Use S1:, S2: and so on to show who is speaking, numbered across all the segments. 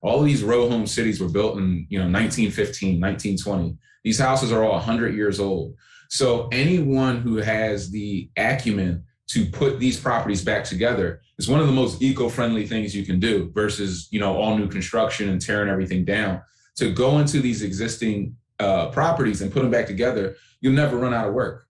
S1: All of these row home cities were built in, 1915, 1920. These houses are all 100 years old. So anyone who has the acumen to put these properties back together is one of the most eco-friendly things you can do versus, all new construction and tearing everything down. To go into these existing properties and put them back together, you'll never run out of work.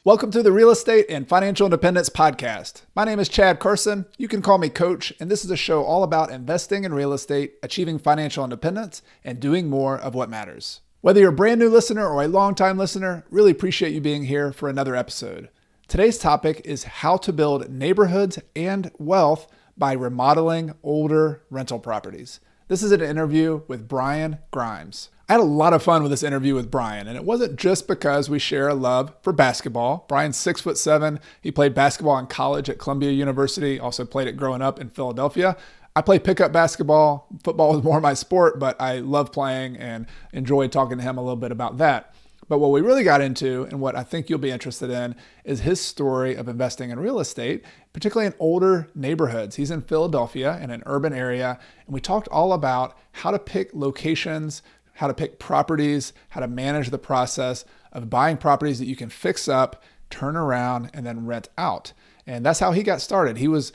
S2: Welcome to the Real Estate and Financial Independence Podcast. My name is Chad Carson. You can call me Coach, and this is a show all about investing in real estate, achieving financial independence, and doing more of what matters. Whether you're a brand new listener or a longtime listener, really appreciate you being here for another episode. Today's topic is how to build neighborhoods and wealth by remodeling older rental properties. This is an interview with Brian Grimes. I had a lot of fun with this interview with Brian, and it wasn't just because we share a love for basketball. Brian's 6'7". He played basketball in college at Columbia University, also played it growing up in Philadelphia. I play pickup basketball. Football is more my sport, but I love playing and enjoyed talking to him a little bit about that. But what we really got into, and what I think you'll be interested in, is his story of investing in real estate, particularly in older neighborhoods. He's in Philadelphia, in an urban area, and we talked all about how to pick locations, how to pick properties, how to manage the process of buying properties that you can fix up, turn around, and then rent out. And that's how he got started. He went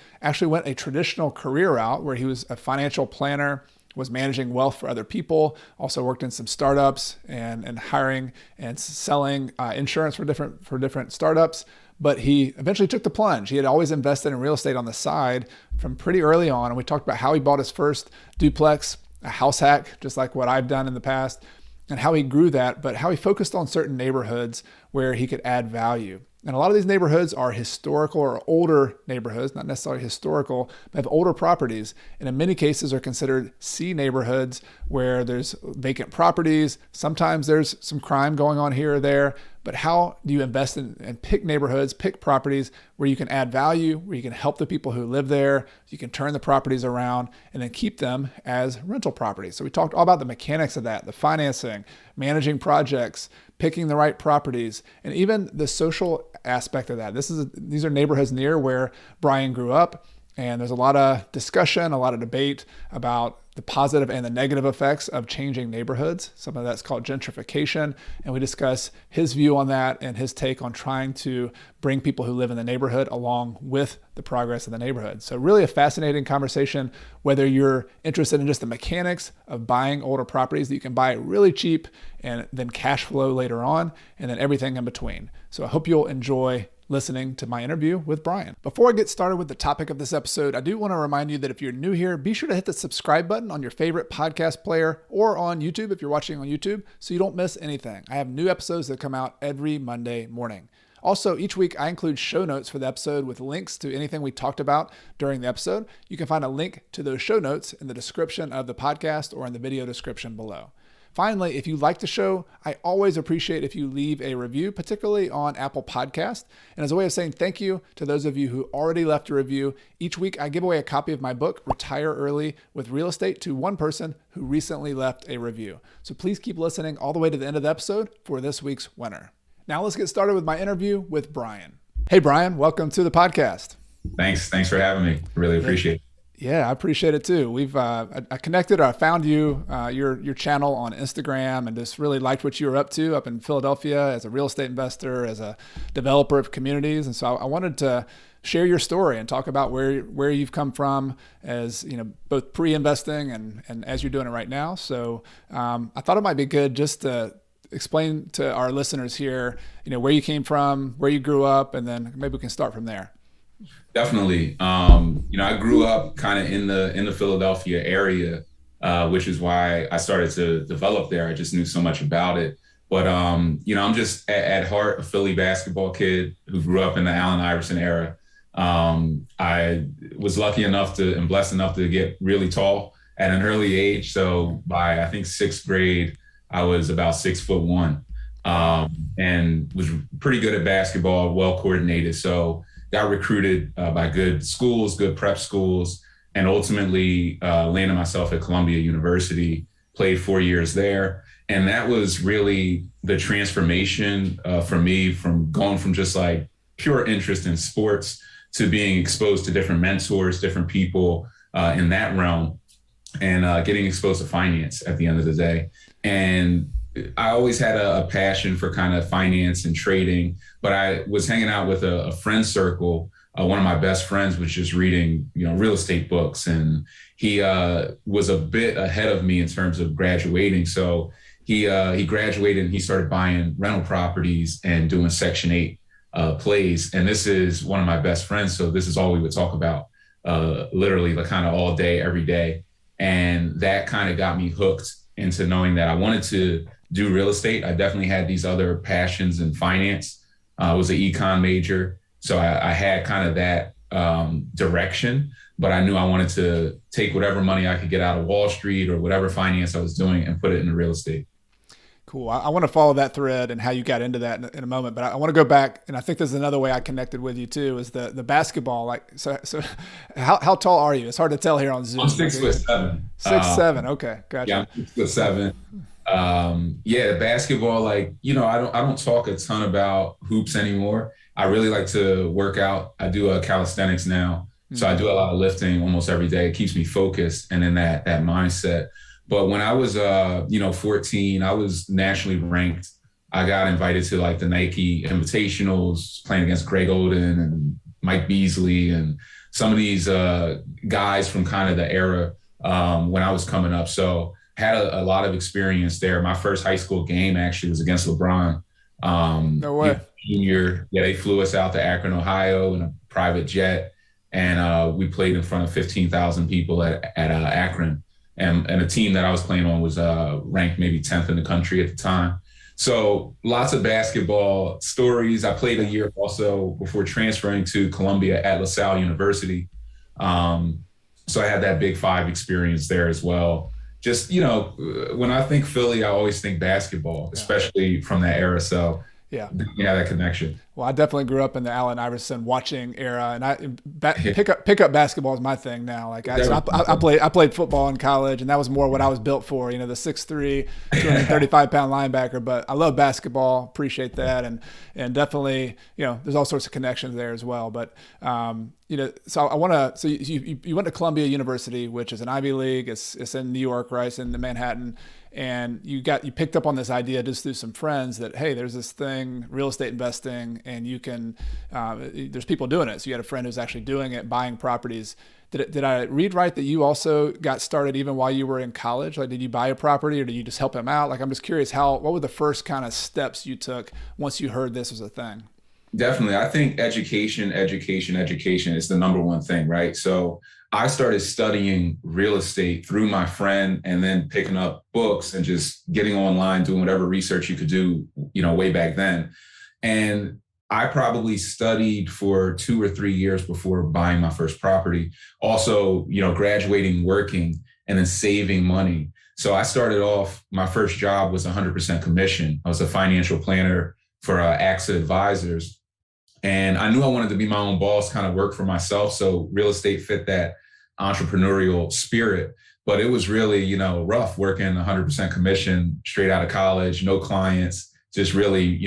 S2: a traditional career route where he was a financial planner, was managing wealth for other people, also worked in some startups and hiring and selling insurance for different startups. But he eventually took the plunge. He had always invested in real estate on the side from pretty early on. And we talked about how he bought his first duplex, a house hack, just like what I've done in the past, and how he grew that, but how he focused on certain neighborhoods where he could add value. And a lot of these neighborhoods are historical or older neighborhoods, not necessarily historical, but have older properties. And in many cases are considered C neighborhoods where there's vacant properties. Sometimes there's some crime going on here or there. But how do you invest in and pick neighborhoods, pick properties where you can add value, where you can help the people who live there, you can turn the properties around and then keep them as rental properties. So we talked all about the mechanics of that, the financing, managing projects, picking the right properties, and even the social aspect of that. These are neighborhoods near where Brian grew up, and there's a lot of discussion, a lot of debate about the positive and the negative effects of changing neighborhoods. Some of that's called gentrification, and we discuss his view on that and his take on trying to bring people who live in the neighborhood along with the progress of the neighborhood. So really a fascinating conversation, whether you're interested in just the mechanics of buying older properties that you can buy really cheap and then cash flow later on, and then everything in between. So I hope you'll enjoy listening to my interview with Brian. Before I get started with the topic of this episode, I do want to remind you that if you're new here, be sure to hit the subscribe button on your favorite podcast player or on YouTube if you're watching on YouTube so you don't miss anything. I have new episodes that come out every Monday morning. Also, each week I include show notes for the episode with links to anything we talked about during the episode. You can find a link to those show notes in the description of the podcast or in the video description below. Finally, if you like the show, I always appreciate if you leave a review, particularly on Apple Podcast. And as a way of saying thank you to those of you who already left a review, each week I give away a copy of my book, Retire Early with Real Estate, to one person who recently left a review. So please keep listening all the way to the end of the episode for this week's winner. Now let's get started with my interview with Brian. Hey, Brian, welcome to the podcast.
S1: Thanks for having me. Really appreciate it.
S2: Yeah, I appreciate it too. I connected, or I found your channel on Instagram and just really liked what you were up to up in Philadelphia as a real estate investor, as a developer of communities. And so I wanted to share your story and talk about where you've come from as, both pre-investing and as you're doing it right now. So I thought it might be good just to explain to our listeners here, where you came from, where you grew up, and then maybe we can start from there.
S1: Definitely. I grew up kind of in the Philadelphia area, which is why I started to develop there. I just knew so much about it. But, I'm just at heart a Philly basketball kid who grew up in the Allen Iverson era. I was lucky enough and blessed enough to get really tall at an early age. So by, I think, sixth grade, I was about 6'1", and was pretty good at basketball, well coordinated. So got recruited by good schools, good prep schools, and ultimately landed myself at Columbia University, played 4 years there. And that was really the transformation for me, from going from just like pure interest in sports to being exposed to different mentors, different people in that realm, and getting exposed to finance at the end of the day. And I always had a passion for kind of finance and trading, but I was hanging out with a friend circle. One of my best friends was just reading, real estate books, and he was a bit ahead of me in terms of graduating. So he graduated and he started buying rental properties and doing Section 8 plays. And this is one of my best friends, so this is all we would talk about, literally, like kind of all day, every day. And that kind of got me hooked into knowing that I wanted to do real estate. I definitely had these other passions in finance. I was an econ major, so I had kind of that direction, but I knew I wanted to take whatever money I could get out of Wall Street or whatever finance I was doing and put it into real estate.
S2: Cool. I want to follow that thread and how you got into that in a moment, but I want to go back, and I think there's another way I connected with you too, is the basketball. Like, so how tall are you? It's hard to tell here on Zoom.
S1: I'm 6'7".
S2: 6'7". Okay, gotcha.
S1: Yeah, I'm 6'7". Yeah, the basketball, like, I don't talk a ton about hoops anymore. I really like to work out. I do calisthenics now. So I do a lot of lifting almost every day. It keeps me focused and in that mindset. But when I was, 14, I was nationally ranked. I got invited to like the Nike Invitationals, playing against Greg Oden and Mike Beasley and some of these guys from kind of the era when I was coming up. So had a lot of experience there. My first high school game actually was against LeBron.
S2: No way.
S1: Junior. Yeah, they flew us out to Akron, Ohio in a private jet. And we played in front of 15,000 people at Akron. And a team that I was playing on was ranked maybe 10th in the country at the time. So lots of basketball stories. I played a year also before transferring to Columbia at LaSalle University. So I had that Big Five experience there as well. Just, when I think Philly, I always think basketball, especially from that era. So yeah, that connection.
S2: Well, I definitely grew up in the Allen Iverson watching era, and pick up basketball is my thing now. Like I played football in college, and that was more what I was built for. The 6'3", 235-pound linebacker. But I love basketball, appreciate that, and definitely there's all sorts of connections there as well. But so I want to. So you went to Columbia University, which is an Ivy League. It's in New York, right? It's in Manhattan. And you picked up on this idea just through some friends that, hey, there's this thing, real estate investing, and you can, there's people doing it. So you had a friend who's actually doing it, buying properties. Did I read right that you also got started even while you were in college? Like, did you buy a property or did you just help him out? Like, I'm just curious, what were the first kind of steps you took once you heard this was a thing?
S1: Definitely. I think education is the number one thing, right? So I started studying real estate through my friend and then picking up books and just getting online, doing whatever research you could do, way back then. And I probably studied for 2 or 3 years before buying my first property. Also, graduating, working, and then saving money. So I started off, my first job was 100% commission. I was a financial planner for AXA Advisors. And I knew I wanted to be my own boss, kind of work for myself. So real estate fit that entrepreneurial spirit, but it was really, rough working 100% commission straight out of college, no clients, just really,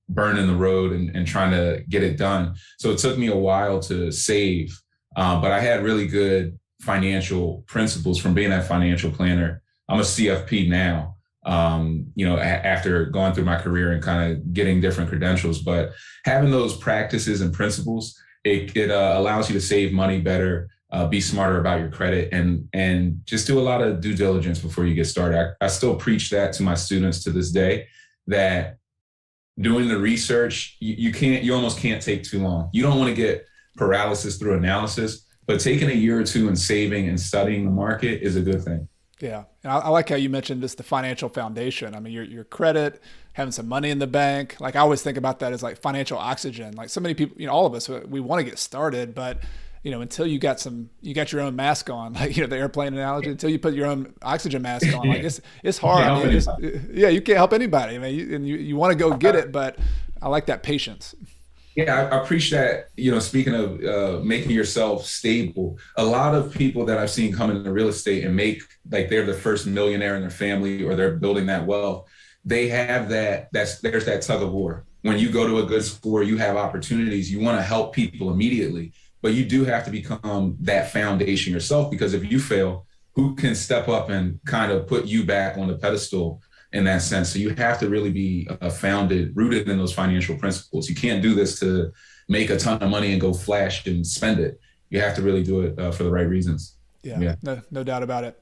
S1: burning the road and trying to get it done. So it took me a while to save, but I had really good financial principles from being that financial planner. I'm a CFP now. After going through my career and kind of getting different credentials, but having those practices and principles, it allows you to save money better, be smarter about your credit, and just do a lot of due diligence before you get started. I still preach that to my students to this day, that doing the research, you almost can't take too long. You don't want to get paralysis through analysis, but taking a year or two and saving and studying the market is a good thing.
S2: Yeah. And I like how you mentioned just the financial foundation. I mean, your credit, having some money in the bank. Like, I always think about that as like financial oxygen. Like, so many people, all of us, we want to get started, but until you got your own mask on, like, the airplane analogy, until you put your own oxygen mask on, like it's hard. I mean, you can't help anybody. I mean, you want to go get it, but I like that patience.
S1: Yeah, I appreciate that. Speaking of making yourself stable, a lot of people that I've seen come into real estate and make like they're the first millionaire in their family or they're building that wealth. They have there's that tug of war. When you go to a good school, you have opportunities, you want to help people immediately, but you do have to become that foundation yourself because if you fail, who can step up and kind of put you back on the pedestal in that sense. So you have to really be rooted in those financial principles. You can't do this to make a ton of money and go flash and spend it. You have to really do it for the right reasons.
S2: Yeah, no doubt about it.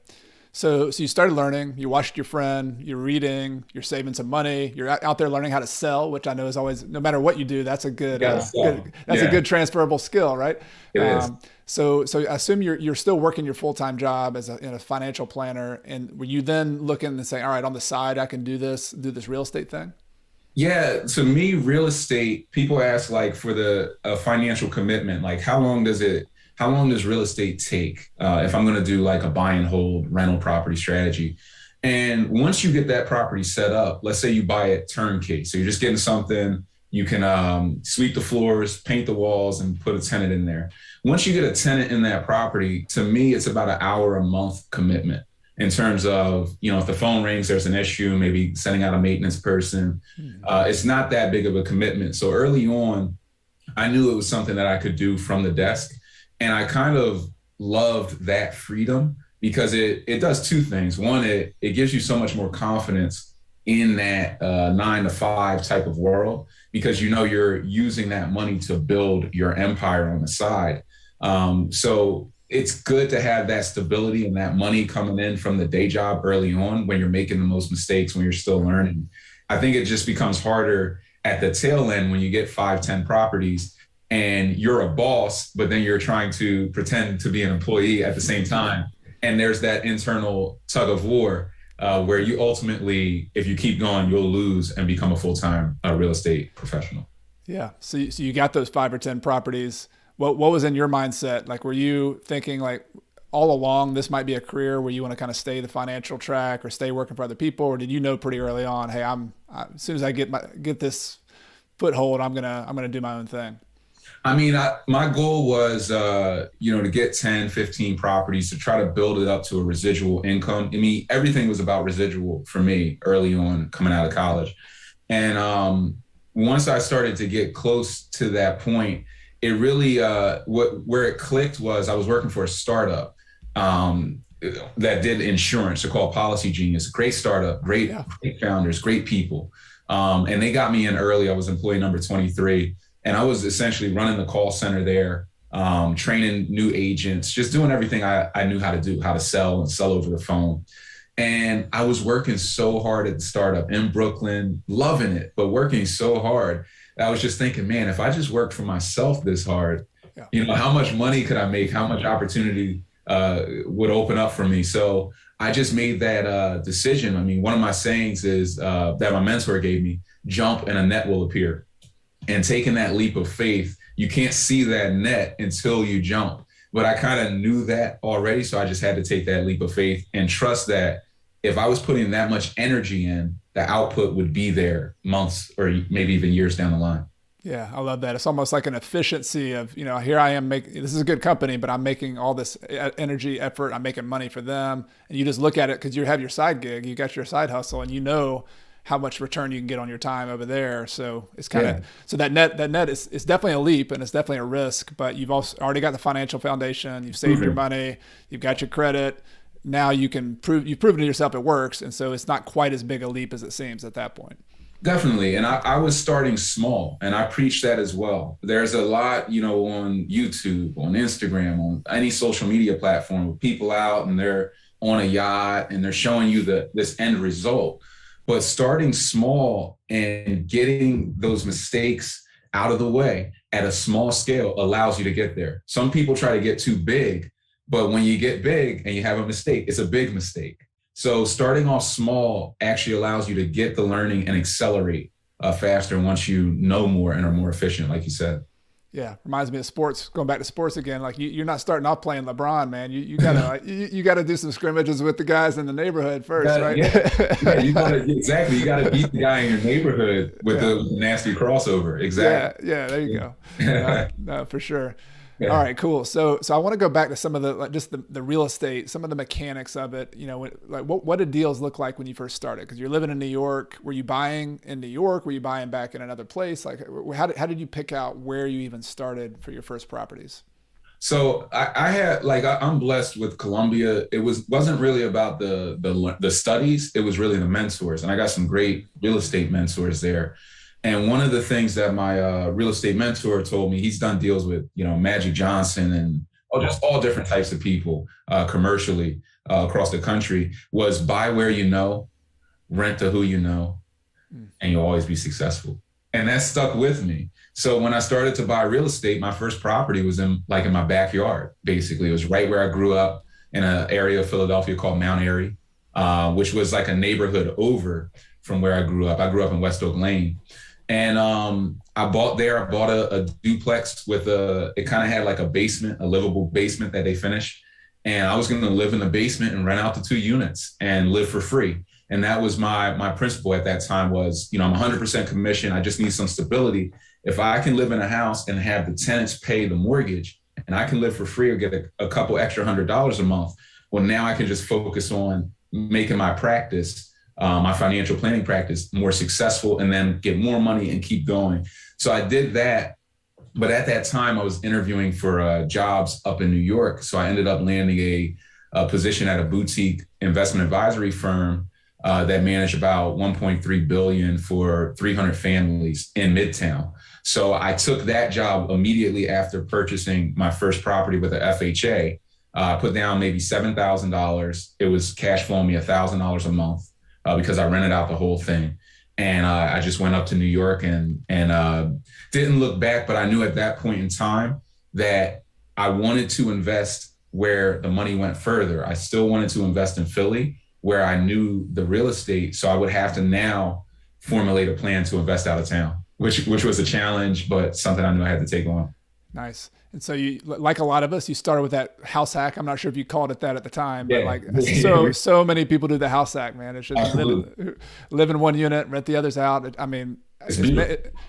S2: So you started learning, you watched your friend, you're reading, you're saving some money, you're out there learning how to sell, which I know is always, no matter what you do, that's a a good transferable skill, right?
S1: It is.
S2: So I assume you're still working your full-time job as a financial planner. And were you then looking and saying, all right, on the side, I can do this real estate thing?
S1: Yeah, to me, real estate, people ask like for the financial commitment, like how long does real estate take if I'm going to do like a buy and hold rental property strategy? And once you get that property set up, let's say you buy it turnkey. So you're just getting something, you can sweep the floors, paint the walls, and put a tenant in there. Once you get a tenant in that property, to me, it's about an hour a month commitment in terms of, if the phone rings, there's an issue, maybe sending out a maintenance person. It's not that big of a commitment. So early on, I knew it was something that I could do from the desk. And I kind of loved that freedom because it does two things. One, it gives you so much more confidence in that 9 to 5 type of world because you're using that money to build your empire on the side. So it's good to have that stability and that money coming in from the day job early on when you're making the most mistakes, when you're still learning. I think it just becomes harder at the tail end when you get 5, 10 properties and you're a boss, but then you're trying to pretend to be an employee at the same time. And there's that internal tug of war where you ultimately, if you keep going, you'll lose and become a full-time real estate professional.
S2: Yeah. So you got those 5 or 10 properties. What was in your mindset? Like, were you thinking like all along, this might be a career where you want to kind of stay the financial track or stay working for other people? Or did you know pretty early on, hey, as soon as I get this foothold, I'm going to do my own thing?
S1: I mean, my goal was, to get 10, 15 properties to try to build it up to a residual income. I mean, everything was about residual for me early on coming out of college. And once I started to get close to that point, it really, where it clicked was I was working for a startup that did insurance. They're called Policy Genius. Great startup, great founders, great people. And they got me in early. I was employee number 23. And I was essentially running the call center there, training new agents, just doing everything I knew how to do, how to sell and sell over the phone. And I was working so hard at the startup in Brooklyn, loving it, but working so hard. I was just thinking, man, if I just worked for myself this hard, how much money could I make? How much opportunity would open up for me? So I just made that decision. I mean, one of my sayings is that my mentor gave me, jump and a net will appear. And taking that leap of faith, you can't see that net until you jump. But I kind of knew that already. So I just had to take that leap of faith and trust that if I was putting that much energy in, the output would be there months or maybe even years down the line.
S2: Yeah, I love that. It's almost like an efficiency of, here I am making, this is a good company, but I'm making all this energy, effort. I'm making money for them. And you just look at it because you have your side gig, you got your side hustle, and how much return you can get on your time over there. So it's kind of, so that net is definitely a leap and it's definitely a risk, but you've also already got the financial foundation, you've saved your money, you've got your credit. Now you've proven to yourself it works. And so it's not quite as big a leap as it seems at that point.
S1: Definitely. And I was starting small and I preach that as well. There's a lot, on YouTube, on Instagram, on any social media platform with people out and they're on a yacht and they're showing you this end result. But starting small and getting those mistakes out of the way at a small scale allows you to get there. Some people try to get too big, but when you get big and you have a mistake, it's a big mistake. So starting off small actually allows you to get the learning and accelerate faster once you know more and are more efficient, like you said.
S2: Yeah, reminds me of sports. Going back to sports again, like you're not starting off playing LeBron, man. You gotta like, you gotta do some scrimmages with the guys in the neighborhood first, right?
S1: Yeah, you gotta exactly. You gotta beat the guy in your neighborhood with
S2: Yeah,
S1: the nasty crossover.
S2: yeah,
S1: Exactly.
S2: yeah. There you go. No, no, for sure. All
S1: Yeah.
S2: right, cool. So I want to go back to some of the like just the real estate, some of the mechanics of it. You know, like what did deals look like when you first started? Because you're living in New York. Were you buying in New York? Were you buying back in another place? Like, how did you pick out where you even started for your first properties?
S1: So I had like I'm blessed with Columbia. It wasn't really about the studies. It was really the mentors, and I got some great real estate mentors there. And one of the things that my real estate mentor told me, he's done deals with Magic Johnson and just all different types of people commercially across the country, was buy where you know, rent to who you know, and you'll always be successful. And that stuck with me. So when I started to buy real estate, my first property was in my backyard. Basically, it was right where I grew up in an area of Philadelphia called Mount Airy, which was like a neighborhood over from where I grew up. I grew up in West Oak Lane, and I bought there. I bought a duplex with it kind of had like a basement, a livable basement that they finished, and I was going to live in the basement and rent out the 2 units and live for free. And that was my principle at that time was, I'm 100% commission. I just need some stability. If I can live in a house and have the tenants pay the mortgage and I can live for free or get a couple extra $100 a month, well, now I can just focus on making my practice, my financial planning practice, more successful, and then get more money and keep going. So I did that. But at that time, I was interviewing for jobs up in New York. So I ended up landing a position at a boutique investment advisory firm that managed about 1.3 billion for 300 families in Midtown. So I took that job immediately after purchasing my first property with a FHA. Put down maybe $7,000. It was cash flowing me $1,000 a month because I rented out the whole thing. And I just went up to New York and didn't look back. But I knew at that point in time that I wanted to invest where the money went further. I still wanted to invest in Philly, where I knew the real estate. So I would have to now formulate a plan to invest out of town, which was a challenge, but something I knew I had to take on.
S2: Nice. And so you, like a lot of us, you started with that house hack. I'm not sure if you called it that at the time, but
S1: Yeah.
S2: like so many people do the house hack, man. It's just live in one unit, rent the others out. I mean,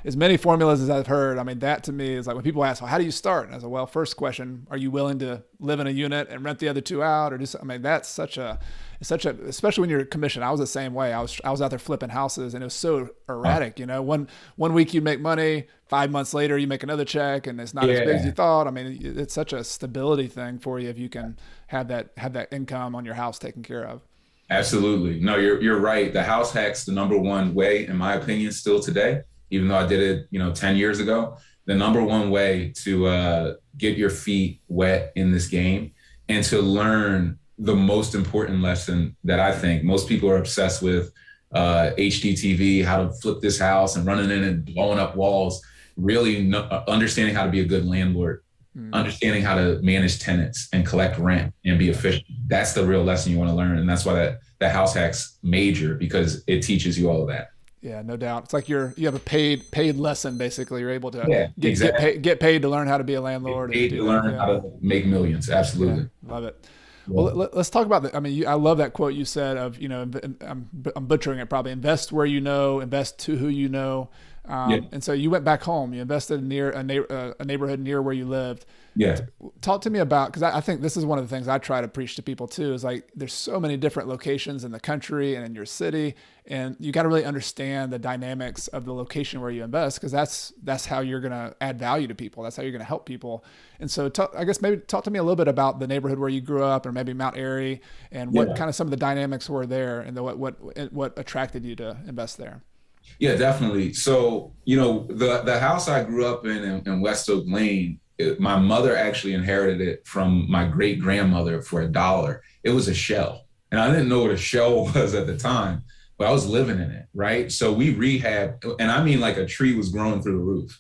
S2: as many formulas as I've heard, I mean, that to me is like when people ask, well, how do you start? And I said, well, first question, are you willing to live in a unit and rent the other 2 out? Or just, I mean, that's such a, especially when you're commissioned. I was the same way. I was out there flipping houses and it was so erratic, one week you make money, 5 months later you make another check and it's not as big as you thought. I mean, it's such a stability thing for you if you can have that income on your house taken care of.
S1: Absolutely. No, you're right. The house hack's the number one way, in my opinion, still today, even though I did it, 10 years ago. The number one way to get your feet wet in this game and to learn the most important lesson that I think most people are obsessed with, HDTV, how to flip this house and running in and blowing up walls, really understanding how to be a good landlord, understanding how to manage tenants and collect rent and be efficient. That's the real lesson you want to learn. And that's why that house hack's major, because it teaches you all of that.
S2: Yeah, no doubt. It's like you have a paid lesson. Basically, you're able to get paid to learn how to be a landlord.
S1: Get paid to learn how to make millions. Absolutely.
S2: Yeah, love it. Well, let's talk about that. I mean, I love that quote you said of, I'm butchering it probably, invest where you know, invest to who you know. And so you went back home, you invested near a neighborhood near where you lived.
S1: Yeah.
S2: Talk to me about, because I think this is one of the things I try to preach to people too, is like, there's so many different locations in the country and in your city, and you got to really understand the dynamics of the location where you invest, because that's how you're going to add value to people. That's how you're going to help people. And so I guess maybe talk to me a little bit about the neighborhood where you grew up, or maybe Mount Airy, and what kind of some of the dynamics were there, and what attracted you to invest there.
S1: Yeah, definitely. So, the house I grew up in West Oak Lane, my mother actually inherited it from my great grandmother for $1. It was a shell. And I didn't know what a shell was at the time, but I was living in it, right? So we rehabbed, and I mean like a tree was growing through the roof.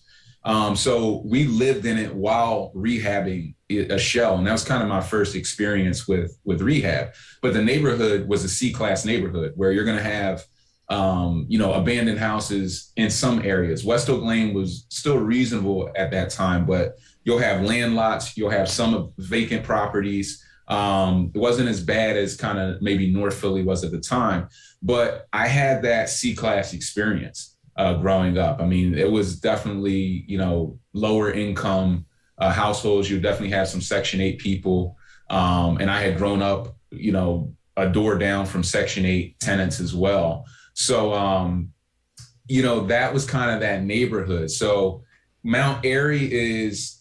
S1: So we lived in it while rehabbing a shell. And that was kind of my first experience with rehab. But the neighborhood was a C-class neighborhood where you're going to have abandoned houses in some areas. West Oak Lane was still reasonable at that time, but you'll have land lots, you'll have some vacant properties. It wasn't as bad as kind of maybe North Philly was at the time, but I had that C-class experience growing up. I mean, it was definitely, lower income households. You definitely have some Section 8 people. And I had grown up, a door down from Section 8 tenants as well. So, that was kind of that neighborhood. So Mount Airy is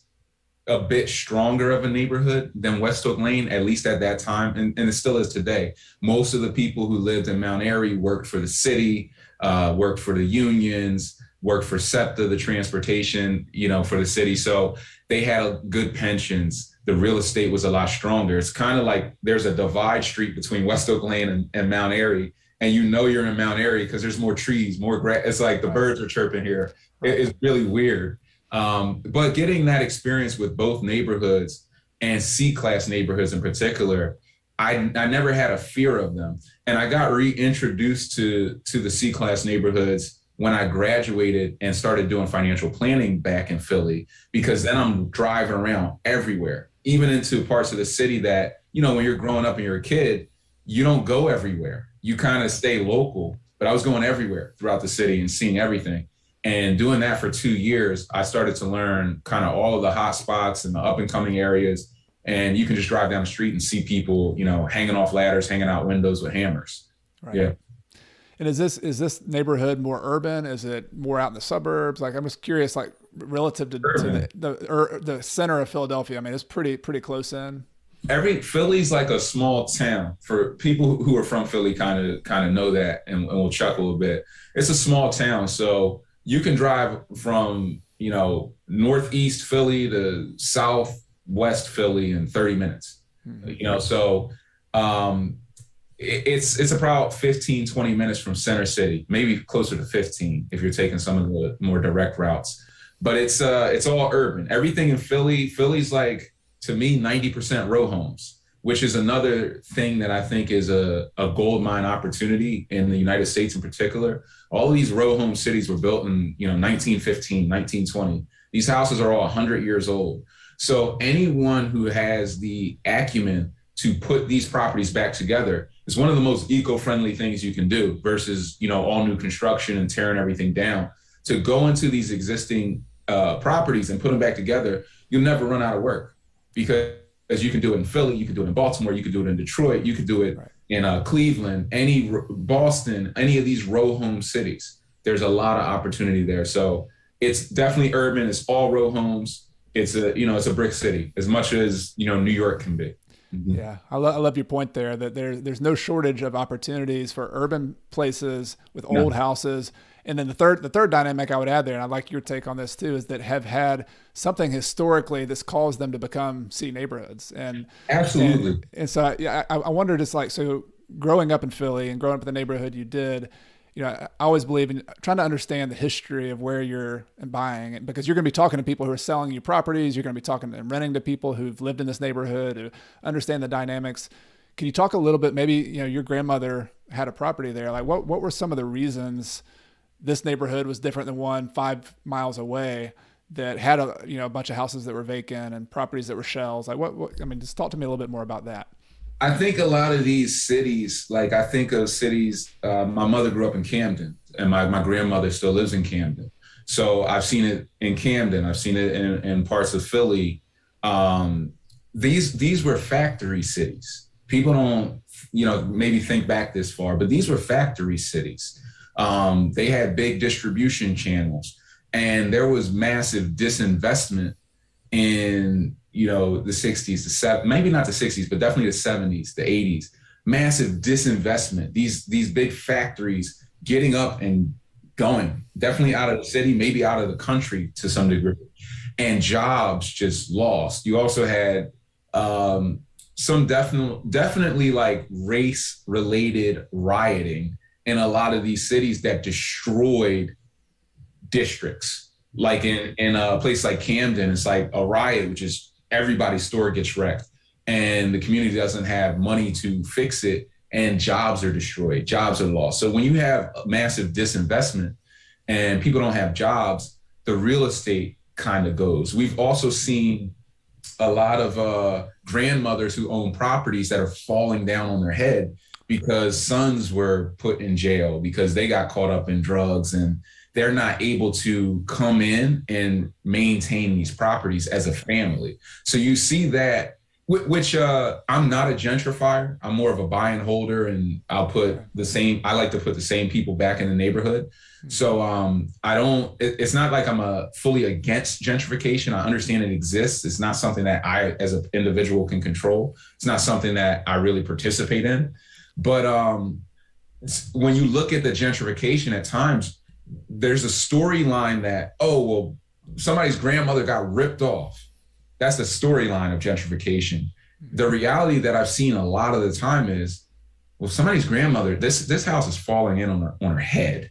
S1: a bit stronger of a neighborhood than West Oak Lane, at least at that time, and it still is today. Most of the people who lived in Mount Airy worked for the city, worked for the unions, worked for SEPTA, the transportation, for the city. So they had good pensions. The real estate was a lot stronger. It's kind of like there's a divide street between West Oak Lane and Mount Airy, and you're in Mount Airy because there's more trees, more grass. It's like the birds are chirping here. It's really weird. But getting that experience with both neighborhoods and C-class neighborhoods in particular, I never had a fear of them. And I got reintroduced to the C-class neighborhoods when I graduated and started doing financial planning back in Philly, because then I'm driving around everywhere, even into parts of the city that, when you're growing up and you're a kid, you don't go everywhere. You kind of stay local, but I was going everywhere throughout the city and seeing everything. And doing that for 2 years, I started to learn kind of all of the hot spots and the up and coming areas. And you can just drive down the street and see people, hanging off ladders, hanging out windows with hammers.
S2: Right.
S1: Yeah.
S2: And is this neighborhood more urban? Is it more out in the suburbs? Like, I'm just curious, like relative to the center of Philadelphia. I mean, it's pretty close in.
S1: Philly's like a small town. For people who are from Philly, kind of know that, and will chuckle a bit. It's a small town, so you can drive from, northeast Philly to southwest Philly in 30 minutes, so it's about 15, 20 minutes from center city, maybe closer to 15 if you're taking some of the more direct routes. But it's all urban. Everything in Philly's like, to me, 90% row homes, which is another thing that I think is a gold mine opportunity in the United States in particular. All of these row home cities were built in 1915, 1920. These houses are all 100 years old. So anyone who has the acumen to put these properties back together is one of the most eco-friendly things you can do versus all new construction and tearing everything down. To go into these existing properties and put them back together, you'll never run out of work, because you can do it in Philly, you can do it in Baltimore, you can do it in Detroit, you could do it in Cleveland, Boston, any of these row home cities. There's a lot of opportunity there. So it's definitely urban. It's all row homes. It's a brick city, as much as New York can be. Mm-hmm.
S2: Yeah, I love your point there, that there's no shortage of opportunities for urban places with old houses. And then the third dynamic I would add there, and I'd like your take on this too, is that have had something historically that's caused them to become C neighborhoods. And
S1: absolutely.
S2: And so I wondered, it's like, so growing up in Philly and growing up in the neighborhood you did, I always believe in trying to understand the history of where you're buying, because you're going to be talking to people who are selling you properties. You're going to be talking and renting to people who've lived in this neighborhood, who understand the dynamics. Can you talk a little bit, maybe, your grandmother had a property there. Like what were some of the reasons this neighborhood was different than one 5 miles away that had a bunch of houses that were vacant and properties that were shells? Like just talk to me a little bit more about that.
S1: I think a lot of these cities, like I think of cities, my mother grew up in Camden, and my grandmother still lives in Camden. So I've seen it in Camden. I've seen it in parts of Philly. These were factory cities. People don't, maybe think back this far, but these were factory cities. They had big distribution channels, and there was massive disinvestment in the 60s, maybe not the 60s, but definitely the 70s, the 80s. Massive disinvestment. These big factories getting up and going, definitely out of the city, maybe out of the country to some degree, and jobs just lost. You also had some definitely like race-related rioting in a lot of these cities that destroyed districts. Like in a place like Camden, it's like a riot, which is everybody's store gets wrecked, and the community doesn't have money to fix it. and jobs are destroyed, jobs are lost. So when you have massive disinvestment and people don't have jobs, the real estate kind of goes. We've also seen a lot of grandmothers who own properties that are falling down on their head because sons were put in jail because they got caught up in drugs, and they're not able to come in and maintain these properties as a family. So you see that, which I'm not a gentrifier. I'm more of a buy and holder, and I like to put the same people back in the neighborhood. So it's not like I'm fully against gentrification. I understand it exists. It's not something that I, as an individual, can control. It's not something that I really participate in. But when you look at the gentrification at times, there's a storyline that, oh, well, somebody's grandmother got ripped off. That's the storyline of gentrification. The reality that I've seen a lot of the time is, well, somebody's grandmother, this house is falling in on her head.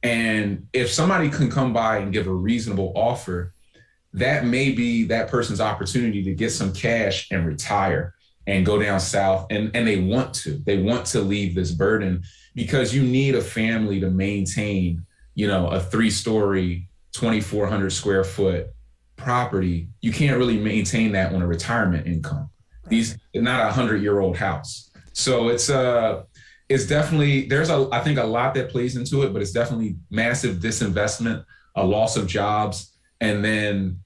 S1: And if somebody can come by and give a reasonable offer, that may be that person's opportunity to get some cash and retire and go down south. And they want to leave this burden, because you need a family to maintain, a 3-story, 2,400 square foot property. You can't really maintain that on a retirement income. Not 100-year-old house. So it's definitely, I think a lot that plays into it, but it's definitely massive disinvestment, a loss of jobs, and then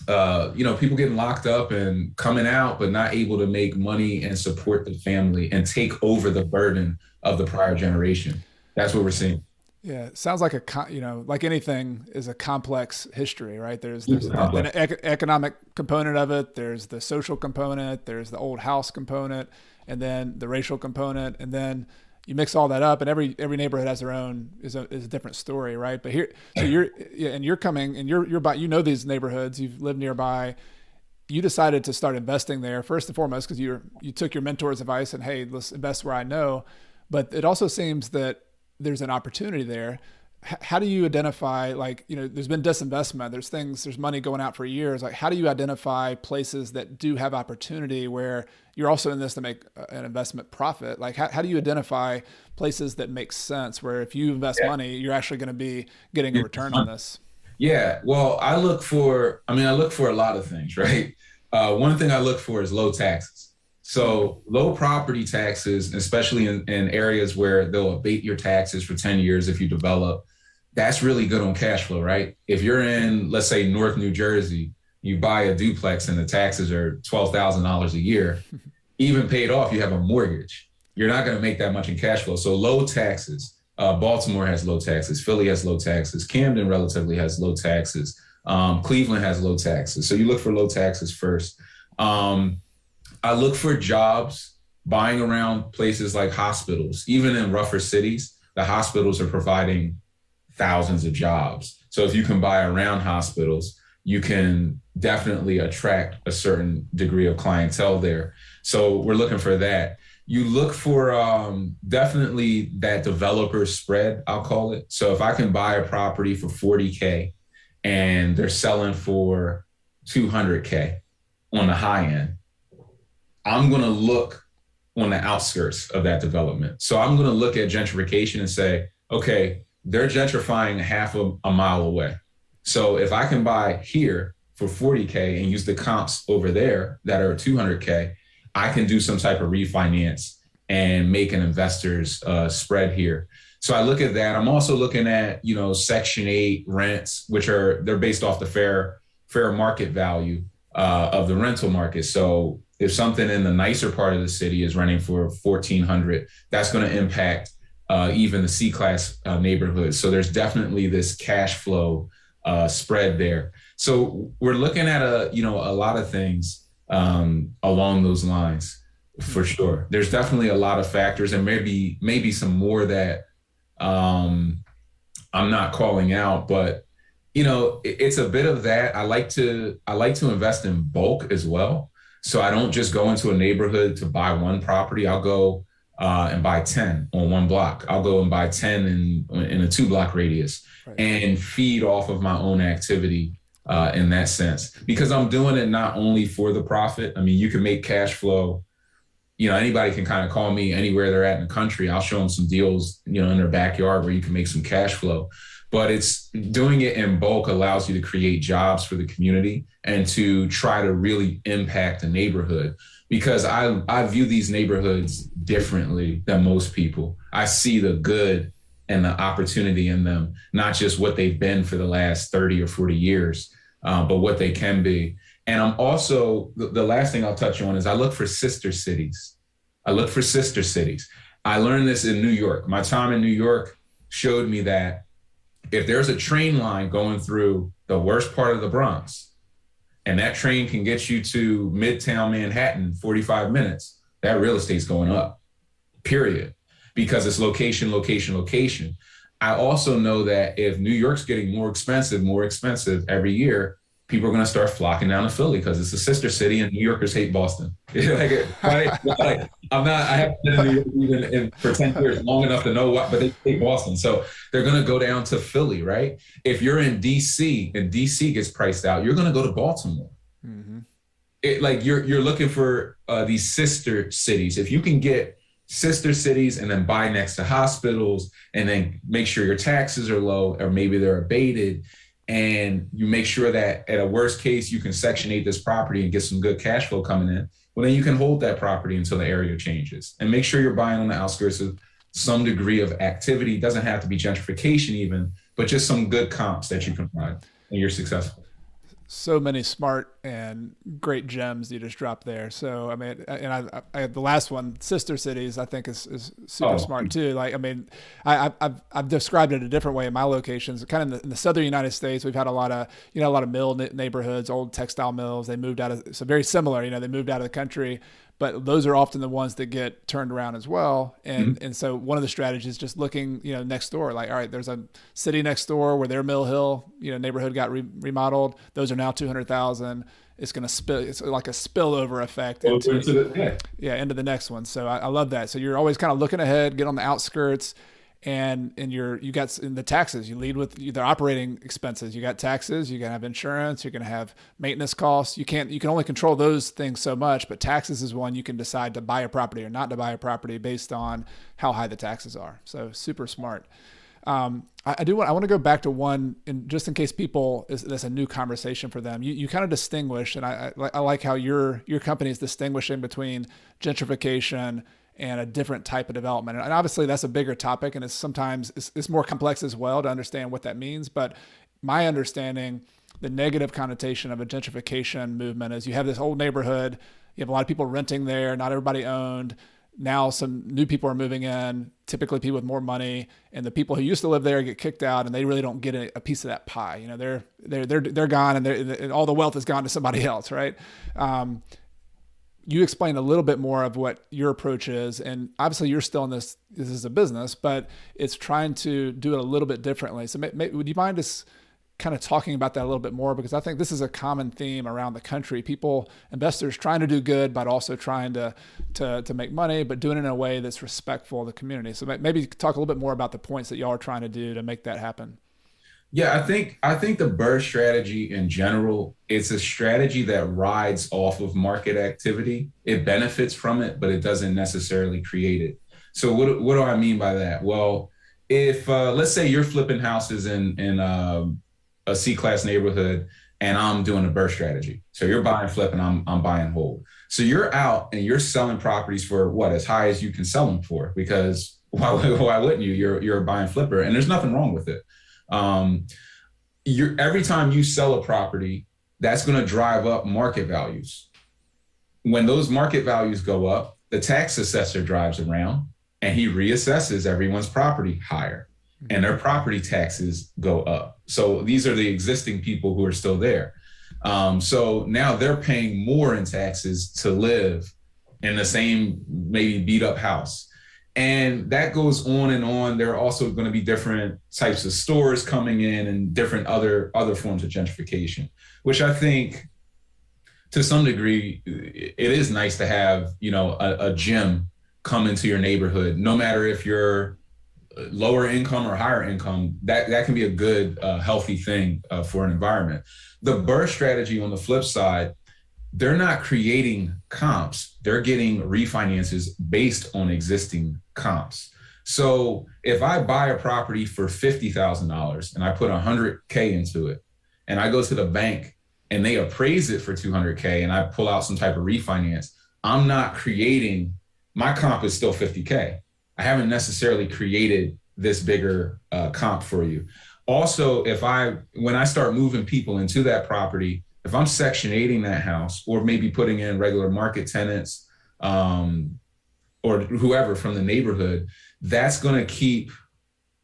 S1: people getting locked up and coming out, but not able to make money and support the family and take over the burden of the prior generation. That's what we're seeing.
S2: Yeah, it sounds like like anything is a complex history, right? There's an economic component of it. There's the social component. There's the old house component, and then the racial component, and then you mix all that up, and every neighborhood has their own is a different story, right? But you're coming, and you're by, these neighborhoods, you've lived nearby. You decided to start investing there first and foremost because you took your mentor's advice and, hey, let's invest where I know. But it also seems that there's an opportunity there. How do you identify, there's been disinvestment, there's money going out for years. Like, how do you identify places that do have opportunity where you're also in this to make an investment profit? Like, how do you identify places that make sense where if you invest money, you're actually going to be getting a return on this?
S1: Yeah, well, I look for a lot of things, right? One thing I look for is low taxes. So low property taxes, especially in areas where they'll abate your taxes for 10 years if you develop, that's really good on cash flow, right? If you're in, let's say, North New Jersey, you buy a duplex and the taxes are $12,000 a year, even paid off, you have a mortgage. You're not going to make that much in cash flow. So low taxes. Baltimore has low taxes. Philly has low taxes. Camden relatively has low taxes. Cleveland has low taxes. So you look for low taxes first. I look for jobs, buying around places like hospitals. Even in rougher cities, the hospitals are providing thousands of jobs. So if you can buy around hospitals, you can definitely attract a certain degree of clientele there. So we're looking for that. You look for definitely that developer spread, I'll call it. So if I can buy a property for $40K and they're selling for $200K on the high end, I'm going to look on the outskirts of that development. So I'm going to look at gentrification and say, okay, they're gentrifying half a mile away. So if I can buy here for $40K and use the comps over there that are $200K, I can do some type of refinance and make an investor's spread here. So I look at that. I'm also looking at, Section 8 rents, they're based off the fair market value of the rental market. So if something in the nicer part of the city is renting for $1,400, that's going to impact even the C-class neighborhoods. So there's definitely this cash flow spread there. So we're looking at a lot of things along those lines, for sure. There's definitely a lot of factors, and maybe some more that I'm not calling out, but it's a bit of that. I like to invest in bulk as well. So I don't just go into a neighborhood to buy one property. I'll go and buy 10 on one block. I'll go and buy 10 in a 2-block radius, right, and feed off of my own activity in that sense, because I'm doing it not only for the profit. I mean, you can make cash flow anybody can kind of call me anywhere they're at in the country. I'll show them some deals, in their backyard where you can make some cash flow. But it's doing it in bulk allows you to create jobs for the community and to try to really impact the neighborhood, because I view these neighborhoods differently than most people. I see the good and the opportunity in them, not just what they've been for the last 30 or 40 years, but what they can be. And I'm also, the last thing I'll touch on is I look for sister cities. I learned this in New York. My time in New York showed me that if there's a train line going through the worst part of the Bronx, and that train can get you to Midtown Manhattan in 45 minutes, that real estate's going up, period. Because it's location, location, location. I also know that if New York's getting more expensive every year, people are going to start flocking down to Philly because it's a sister city, and New Yorkers hate Boston. I haven't been in New York even for 10 years, long enough to know what, but they hate Boston. So they're going to go down to Philly, right? If you're in DC and DC gets priced out, you're going to go to Baltimore. Mm-hmm. You're looking for these sister cities. If you can get sister cities and then buy next to hospitals and then make sure your taxes are low or maybe they're abated, and you make sure that at a worst case, you can Section 8 this property and get some good cash flow coming in, well, then you can hold that property until the area changes. And make sure you're buying on the outskirts of some degree of activity. It doesn't have to be gentrification even, but just some good comps that you can find, and you're successful.
S2: So many smart and great gems you just dropped there. So, I mean, and I the last one, sister cities, I think is super smart too. I've described it a different way in my locations. Kind of in the southern United States, we've had a lot of mill neighborhoods, old textile mills. They moved out of, so very similar. They moved out of the country. But those are often the ones that get turned around as well. And so one of the strategies is just looking, next door, like, all right, there's a city next door where their Mill Hill, neighborhood got remodeled. Those are now 200,000. It's going to spill. It's like a spillover effect into the next one. So I love that. So you're always kind of looking ahead, get on the outskirts. And you got in the taxes, you lead with the operating expenses. You got taxes, you're going to have insurance, you're going to have maintenance costs. You can only control those things so much, but taxes is one you can decide to buy a property or not to buy a property based on how high the taxes are. So super smart. I want to go back to one, and just in case that's a new conversation for them. You kind of distinguish, and I like how your company is distinguishing between gentrification and a different type of development. And obviously that's a bigger topic, and it's more complex as well to understand what that means. But my understanding, the negative connotation of a gentrification movement is you have this old neighborhood, you have a lot of people renting there, not everybody owned. Now some new people are moving in, typically people with more money, and the people who used to live there get kicked out, and they really don't get a piece of that pie. They're gone, and all the wealth has gone to somebody else, right? You explain a little bit more of what your approach is, and obviously you're still in this is a business, but it's trying to do it a little bit differently. So would you mind just kind of talking about that a little bit more? Because I think this is a common theme around the country. Investors trying to do good, but also trying to make money, but doing it in a way that's respectful of the community. So maybe talk a little bit more about the points that y'all are trying to do to make that happen.
S1: Yeah, I think the BRRRR strategy in general, it's a strategy that rides off of market activity. It benefits from it, but it doesn't necessarily create it. So what do I mean by that? Well, if let's say you're flipping houses in a C-class neighborhood, and I'm doing a BRRRR strategy. So you're buying flip, and I'm buying hold. So you're out and you're selling properties for what, as high as you can sell them for, because why wouldn't you? You're a buy and flipper, and there's nothing wrong with it. Every time you sell a property, that's going to drive up market values. When those market values go up, the tax assessor drives around and he reassesses everyone's property higher, and their property taxes go up. So these are the existing people who are still there. So now they're paying more in taxes to live in the same maybe beat up house. And that goes on and on. There are also going to be different types of stores coming in and different other forms of gentrification, which I think to some degree, it is nice to have, a gym come into your neighborhood, no matter if you're lower income or higher income. That can be a good, healthy thing for an environment. The BRRRR strategy on the flip side they're not creating comps. They're getting refinances based on existing comps. So if I buy a property for $50,000 and I put $100K into it, and I go to the bank and they appraise it for $200K and I pull out some type of refinance, I'm not creating, my comp is still $50K. I haven't necessarily created this bigger comp for you. Also, when I start moving people into that property, if I'm Section 8ing that house or maybe putting in regular market tenants or whoever from the neighborhood, that's going to keep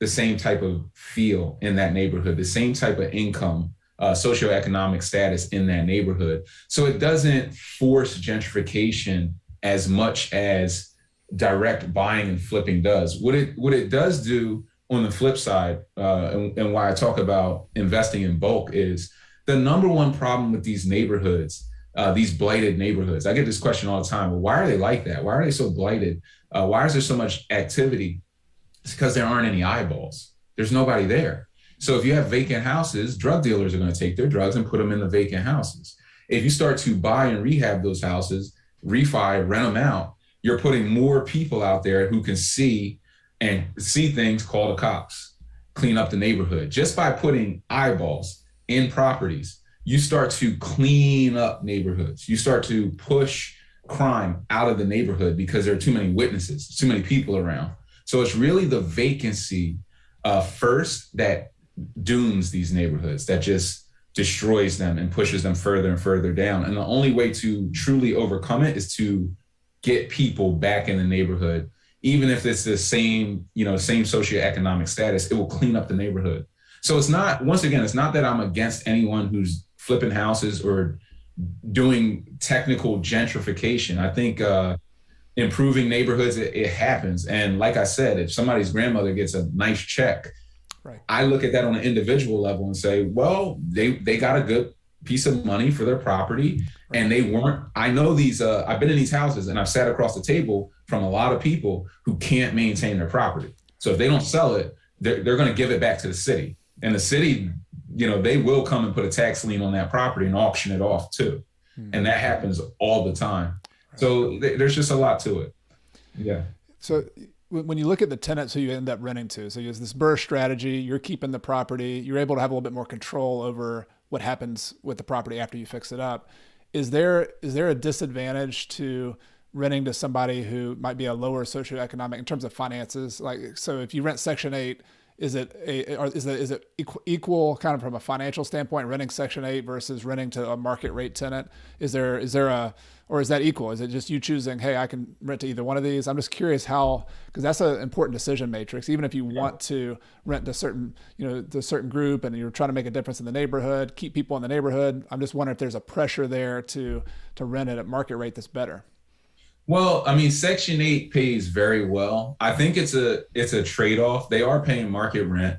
S1: the same type of feel in that neighborhood, the same type of income, socioeconomic status in that neighborhood. So it doesn't force gentrification as much as direct buying and flipping does. What it does do on the flip side, and why I talk about investing in bulk, is the number one problem with these neighborhoods, these blighted neighborhoods. I get this question all the time. Well, why are they like that? Why are they so blighted? Why is there so much activity? It's because there aren't any eyeballs. There's nobody there. So if you have vacant houses, drug dealers are going to take their drugs and put them in the vacant houses. If you start to buy and rehab those houses, refi, rent them out, you're putting more people out there who can see things, call the cops, clean up the neighborhood. Just by putting eyeballs in properties, you start to clean up neighborhoods. You start to push crime out of the neighborhood because there are too many witnesses, too many people around. So it's really the vacancy first that dooms these neighborhoods, that just destroys them and pushes them further and further down. And the only way to truly overcome it is to get people back in the neighborhood. Even if it's the same socioeconomic status, it will clean up the neighborhood. So it's not that I'm against anyone who's flipping houses or doing technical gentrification. I think improving neighborhoods, it happens. And like I said, if somebody's grandmother gets a nice check, right, I look at that on an individual level and say, well, they got a good piece of money for their property. Right. And they weren't, I know these, I've been in these houses and I've sat across the table from a lot of people who can't maintain their property. So if they don't sell it, they're going to give it back to the city. And the city, they will come and put a tax lien on that property and auction it off too. And that happens all the time. Right. So there's just a lot to it. Yeah.
S2: So when you look at the tenants who you end up renting to, so you use this BRRRR strategy, you're keeping the property, you're able to have a little bit more control over what happens with the property after you fix it up. Is there a disadvantage to renting to somebody who might be a lower socioeconomic in terms of finances? Like, so if you rent Section 8, is it equal kind of from a financial standpoint, renting Section 8 versus renting to a market rate tenant? Is that equal? Is it just you choosing, hey, I can rent to either one of these? I'm just curious because that's an important decision matrix. Even if you want to rent to the certain group and you're trying to make a difference in the neighborhood, keep people in the neighborhood, I'm just wondering if there's a pressure there to rent it at market rate that's better.
S1: Well, I mean, Section 8 pays very well. I think it's a trade-off. They are paying market rent.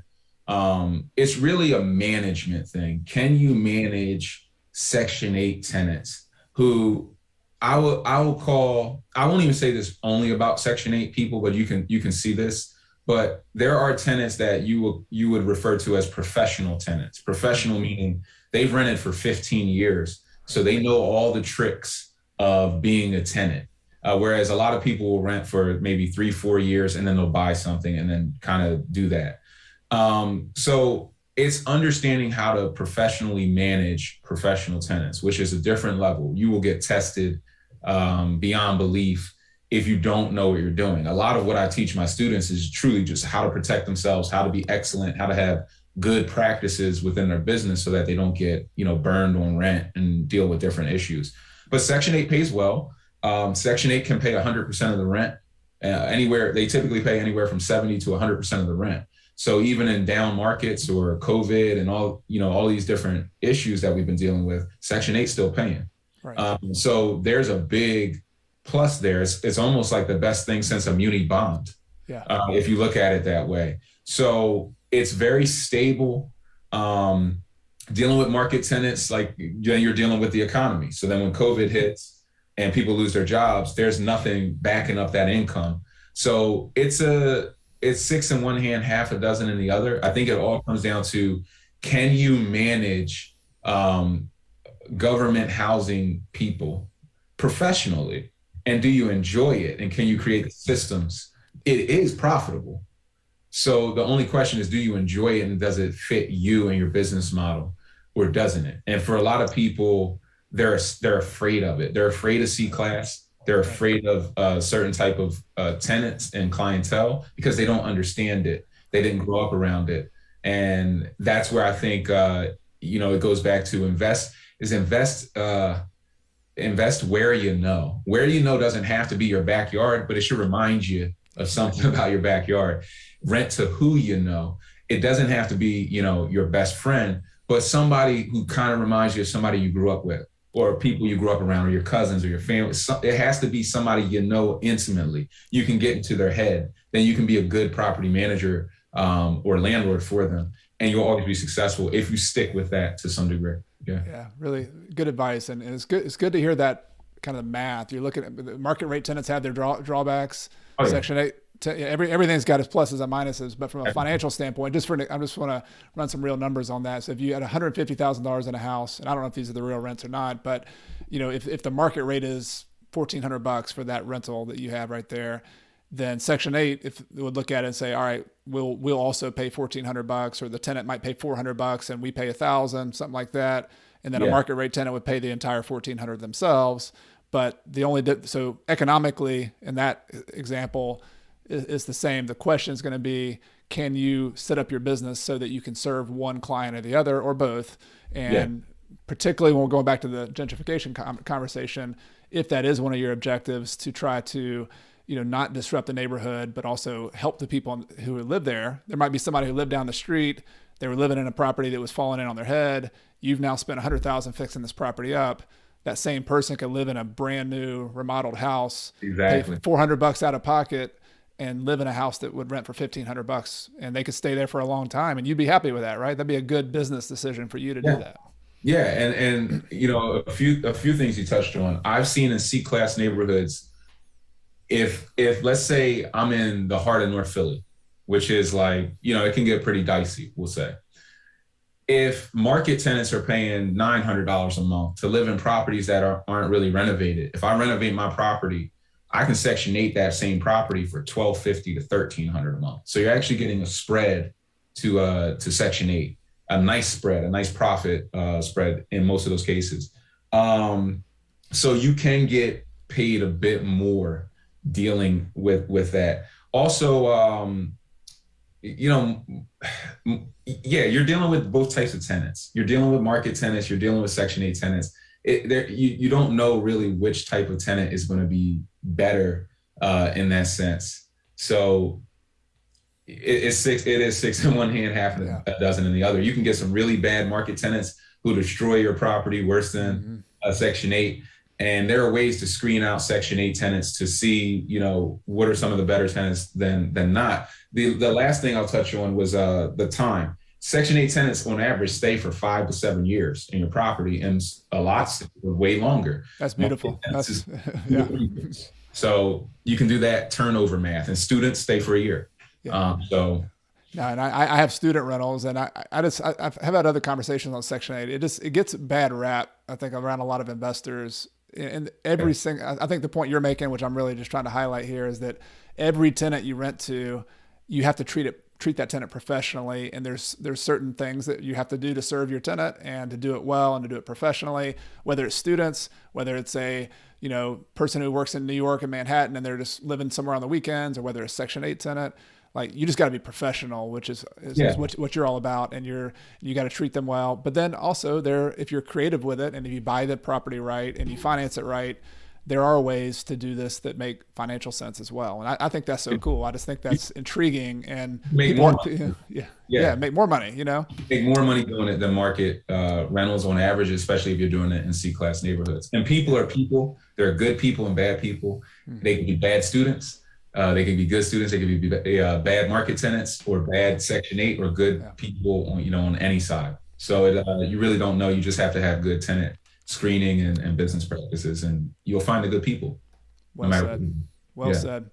S1: It's really a management thing. Can you manage Section 8 tenants who I won't even say this only about Section 8 people, but you can see this. But there are tenants that you would refer to as professional tenants. Professional meaning they've rented for 15 years. So they know all the tricks of being a tenant. Whereas a lot of people will rent for maybe 3-4 years and then they'll buy something and then kind of do that. So it's understanding how to professionally manage professional tenants, which is a different level. You will get tested beyond belief if you don't know what you're doing. A lot of what I teach my students is truly just how to protect themselves, how to be excellent, how to have good practices within their business so that they don't get, burned on rent and deal with different issues. But Section 8 pays well. Section 8 can pay 100% of the rent. They typically pay anywhere from 70 to 100% of the rent. So even in down markets or COVID and all these different issues that we've been dealing with, Section 8 still paying. Right. So there's a big plus there. It's almost like the best thing since a muni bond, if you look at it that way. So it's very stable. Dealing with market tenants, like you're dealing with the economy. So then when COVID hits, and people lose their jobs, there's nothing backing up that income. So it's 6 in one hand, half a dozen in the other. I think it all comes down to, can you manage government housing people professionally? And do you enjoy it? And can you create the systems? It is profitable. So the only question is, do you enjoy it and does it fit you and your business model, or doesn't it? And for a lot of people, they're afraid of it. They're afraid of C-class. They're afraid of a certain type of tenants and clientele because they don't understand it. They didn't grow up around it. And that's where I think, it goes back to invest where you know. Where you know doesn't have to be your backyard, but it should remind you of something about your backyard. Rent to who you know. It doesn't have to be, your best friend, but somebody who kind of reminds you of somebody you grew up with, or people you grew up around, or your cousins or your family. It has to be somebody you know intimately. You can get into their head. Then you can be a good property manager or landlord for them. And you'll always be successful if you stick with that to some degree.
S2: Yeah, really good advice. And it's good to hear that kind of math. You're looking at the market rate tenants have their drawbacks. Oh, yeah. Section 8, everything's got its pluses and minuses, but from a financial standpoint, I just want to run some real numbers on that. So if you had $150,000 in a house, and I don't know if these are the real rents or not, but if the market rate is $1,400 for that rental that you have right there, then Section 8, if it would look at it and say, all right, we'll also pay $1,400, or the tenant might pay $400 and we pay $1,000, something like that. And then a market rate tenant would pay the entire $1,400 themselves. But so economically in that example is the same. The question is going to be, can you set up your business so that you can serve one client or the other, or both? And particularly when we're going back to the gentrification conversation, if that is one of your objectives, to try to not disrupt the neighborhood, but also help the people who live there. There might be somebody who lived down the street. They were living in a property that was falling in on their head. You've now spent $100,000 fixing this property up. That same person could live in a brand new remodeled house,
S1: exactly,
S2: pay $400 out of pocket, and live in a house that would rent for $1,500, and they could stay there for a long time. And you'd be happy with that, right? That'd be a good business decision for you to do that.
S1: Yeah, and a few things you touched on. I've seen in C-class neighborhoods, if let's say I'm in the heart of North Philly, which is like, it can get pretty dicey, we'll say. If market tenants are paying $900 a month to live in properties that aren't really renovated, if I renovate my property, I can Section 8 that same property for $1,250 to $1,300 a month. So you're actually getting a spread to Section 8, a nice spread, a nice profit spread in most of those cases. So you can get paid a bit more dealing with that. Also, you're dealing with both types of tenants. You're dealing with market tenants. You're dealing with Section 8 tenants. You don't know really which type of tenant is going to be better in that sense. So it is six in one hand, half a dozen in the other. You can get some really bad market tenants who destroy your property worse than Section 8. And there are ways to screen out Section 8 tenants to see, what are some of the better tenants than not. The last thing I'll touch on was the time. Section 8 tenants on average stay for 5 to 7 years in your property, and a lot stay for way longer.
S2: That's beautiful.
S1: So you can do that turnover math, and students stay for a year. Yeah.
S2: And I have student rentals, and I've had other conversations on Section 8. It gets a bad rap, I think, around a lot of investors. And I think the point you're making, which I'm really just trying to highlight here, is that every tenant you rent to, you have to treat that tenant professionally. And there's certain things that you have to do to serve your tenant and to do it well and to do it professionally, whether it's students, whether it's a, person who works in New York and Manhattan and they're just living somewhere on the weekends, or whether it's Section 8 tenant. Like, you just got to be professional, which is what you're all about, and you got to treat them well. But then also if you're creative with it, and if you buy the property right and you finance it right, there are ways to do this that make financial sense as well. And I think that's so cool. I just think that's intriguing, and
S1: make more money.
S2: Make more money.
S1: Make more money doing it than market rentals on average, especially if you're doing it in C-class neighborhoods. And people are people. There are good people and bad people. They can be bad students. They can be good students. They can be bad market tenants, or bad Section 8, or good people on any side. So you really don't know. You just have to have good tenant screening and business practices, and you'll find the good people.
S2: Well said.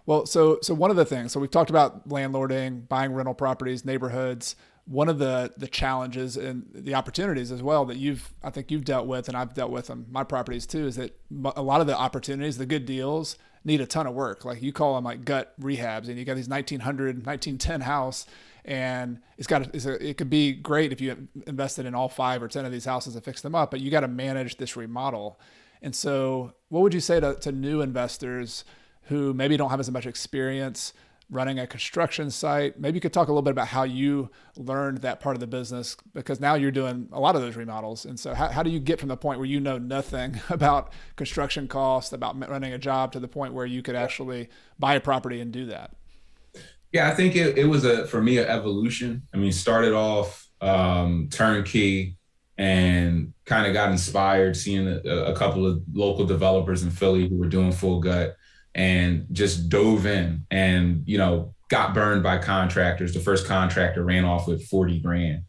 S2: Well, so one of the things, so we've talked about landlording, buying rental properties, neighborhoods. one of the challenges and the opportunities as well that I think you've dealt with, and I've dealt with on my properties too, is that a lot of the opportunities, the good deals, need a ton of work. Like you call them like gut rehabs, and you got these 1910 house, and it could be great if you invested in all 5 or 10 of these houses and fix them up, but you got to manage this remodel. And so what would you say to new investors who maybe don't have as much experience running a construction site? Maybe you could talk a little bit about how you learned that part of the business, because now you're doing a lot of those remodels. And so how do you get from the point where you know nothing about construction costs, about running a job, to the point where you could actually buy a property and do that?
S1: Yeah, I think it was for me, an evolution. I mean, started off turnkey and kind of got inspired seeing a couple of local developers in Philly who were doing full gut, and just dove in and, got burned by contractors. The first contractor ran off with 40 grand,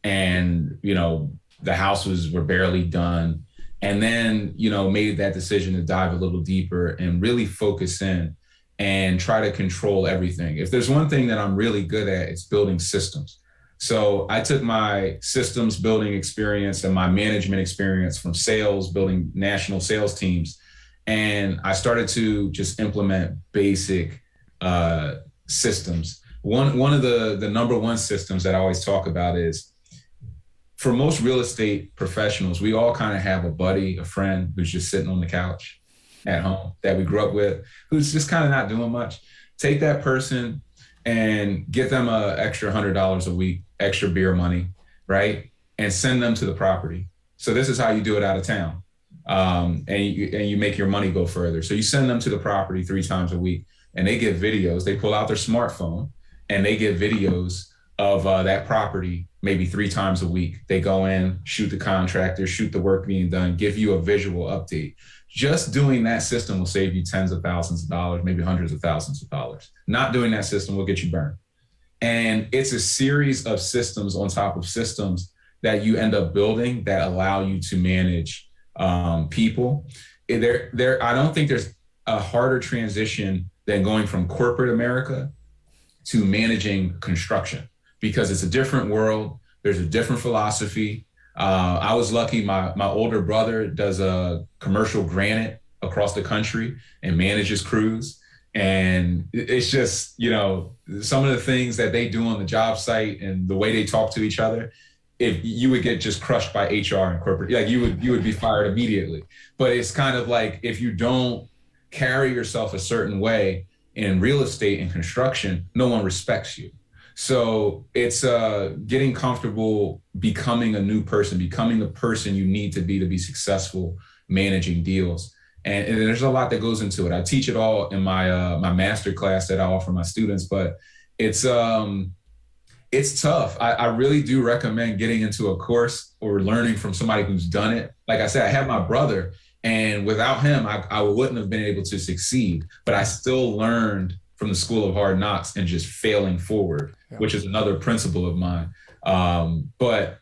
S1: and, the houses were barely done. And then, made that decision to dive a little deeper and really focus in and try to control everything. If there's one thing that I'm really good at, it's building systems. So I took my systems building experience and my management experience from sales, building national sales teams, and I started to just implement basic systems. One of the number one systems that I always talk about is, for most real estate professionals, we all kind of have a buddy, a friend who's just sitting on the couch at home that we grew up with, who's just kind of not doing much. Take that person and get them a extra $100 a week, extra beer money, right? And send them to the property. So this is how you do it out of town. And you make your money go further. So you send them to the property 3 times a week, and they get videos. They pull out their smartphone and they get videos of that property maybe 3 times a week. They go in, shoot the contractor, shoot the work being done, give you a visual update. Just doing that system will save you tens of thousands of dollars, maybe hundreds of thousands of dollars. Not doing that system will get you burned. And it's a series of systems on top of systems that you end up building that allow you to manage people. I don't think there's a harder transition than going from corporate America to managing construction, because it's a different world. There's a different philosophy. I was lucky. My older brother does a commercial granite across the country and manages crews. And it's just, some of the things that they do on the job site and the way they talk to each other, if you would get just crushed by HR and corporate, like you would be fired immediately. But it's kind of like, if you don't carry yourself a certain way in real estate and construction, no one respects you. So it's getting comfortable becoming a new person, becoming the person you need to be successful managing deals. And there's a lot that goes into it. I teach it all in my my master class that I offer my students, but it's tough. I really do recommend getting into a course or learning from somebody who's done it. Like I said, I have my brother, and without him, I wouldn't have been able to succeed, but I still learned from the school of hard knocks and just failing forward, which is another principle of mine. But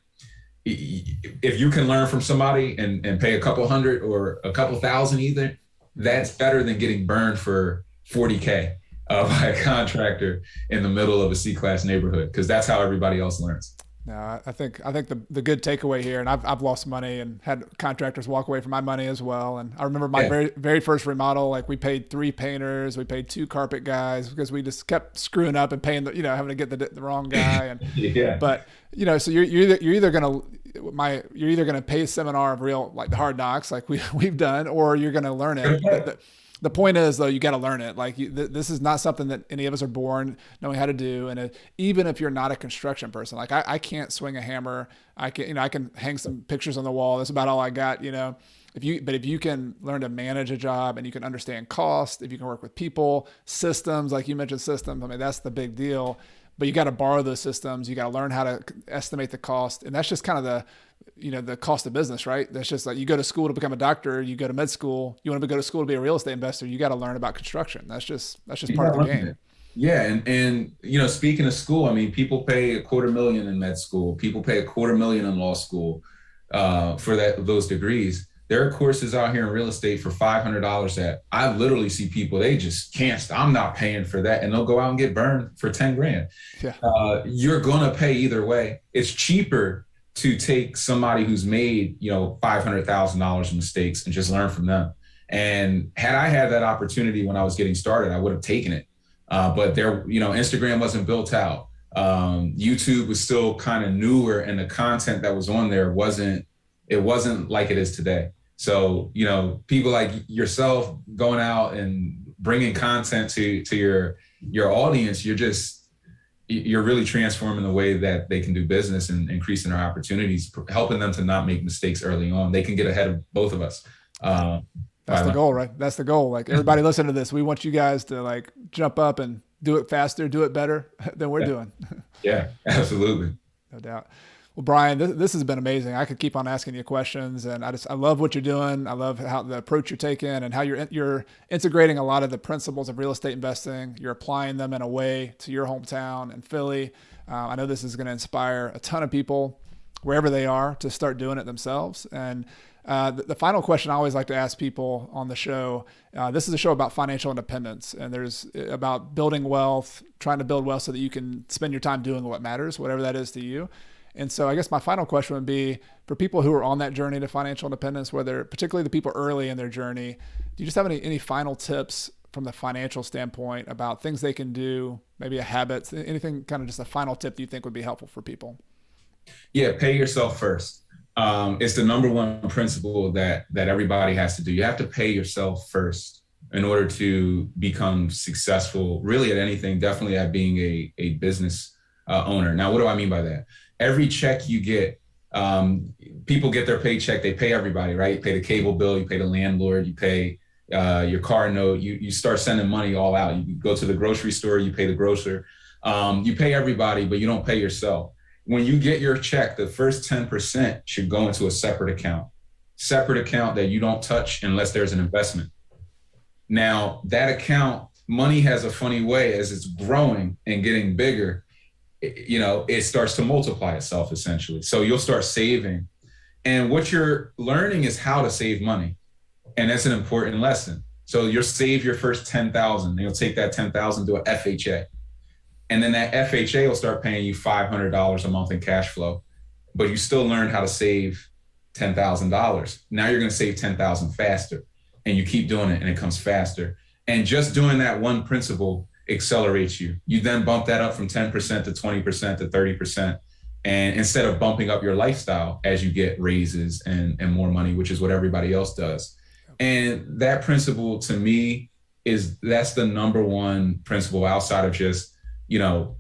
S1: if you can learn from somebody and pay a couple hundred or a couple thousand either, that's better than getting burned for 40K by a contractor in the middle of a C-class neighborhood, because that's how everybody else learns.
S2: No, I think the good takeaway here, and I've lost money and had contractors walk away from my money as well. And I remember my very first remodel, like we paid 3 painters, we paid 2 carpet guys, because we just kept screwing up and paying having to get the wrong guy. And but so you're either gonna pay a seminar of real, like the hard knocks, like we've done, or you're gonna learn it. The point is, though, you got to learn it. Like this is not something that any of us are born knowing how to do. And even if you're not a construction person, like I can't swing a hammer. I can hang some pictures on the wall. That's about all I got. If you can learn to manage a job and you can understand cost, if you can work with people, systems, like you mentioned systems, I mean, that's the big deal. But you got to borrow those systems. You got to learn how to estimate the cost. And that's just kind of the cost of business, right? That's just like, you go to school to become a doctor, you go to med school, you want to go to school to be a real estate investor, you got to learn about construction. That's just part of the game.
S1: Yeah. And speaking of school, I mean, people pay $250,000 in med school. People pay $250,000 in law school for those degrees. There are courses out here in real estate for $500 that I literally see people, they just can't, I'm not paying for that. And they'll go out and get burned for 10 grand.
S2: Yeah.
S1: You're going to pay either way. It's cheaper to take somebody who's made, $500,000 in mistakes and just learn from them. And had I had that opportunity when I was getting started, I would have taken it. But Instagram wasn't built out. YouTube was still kind of newer, and the content that was on there wasn't like it is today. So, people like yourself going out and bringing content to your audience, you're really transforming the way that they can do business and increasing their opportunities, helping them to not make mistakes early on. They can get ahead of both of us.
S2: That's the goal, right? That's the goal. Like, everybody listen to this. We want you guys to like jump up and do it faster, do it better than we're doing.
S1: Yeah, absolutely.
S2: No doubt. Well, Brian, this has been amazing. I could keep on asking you questions, and I love what you're doing. I love how the approach you're taking and how you're integrating a lot of the principles of real estate investing. You're applying them in a way to your hometown in Philly. I know this is going to inspire a ton of people wherever they are to start doing it themselves. And the final question I always like to ask people on the show, this is a show about financial independence, and there's about building wealth, trying to build wealth so that you can spend your time doing what matters, whatever that is to you. And so I guess my final question would be, for people who are on that journey to financial independence, whether particularly the people early in their journey, do you just have any final tips from the financial standpoint about things they can do, maybe a habit, anything, kind of just a final tip that you think would be helpful for people?
S1: Yeah, pay yourself first. It's the number one principle that everybody has to do. You have to pay yourself first in order to become successful, really at anything, definitely at being a business owner. Now, what do I mean by that? Every check you get, people get their paycheck, they pay everybody, right? You pay the cable bill, you pay the landlord, you pay your car note, you start sending money all out. You go to the grocery store, you pay the grocer, you pay everybody, but you don't pay yourself. When you get your check, the first 10% should go into a separate account that you don't touch unless there's an investment. Now, that account, money has a funny way as it's growing and getting bigger, it starts to multiply itself essentially. So you'll start saving. And what you're learning is how to save money. And that's an important lesson. So you'll save your first 10,000, and you'll take that 10,000 to an FHA. And then that FHA will start paying you $500 a month in cash flow, but you still learn how to save $10,000. Now you're going to save 10,000 faster, and you keep doing it and it comes faster. And just doing that one principle accelerates you. You then bump that up from 10% to 20% to 30%. And instead of bumping up your lifestyle as you get raises and more money, which is what everybody else does. And that principle to me that's the number one principle outside of just,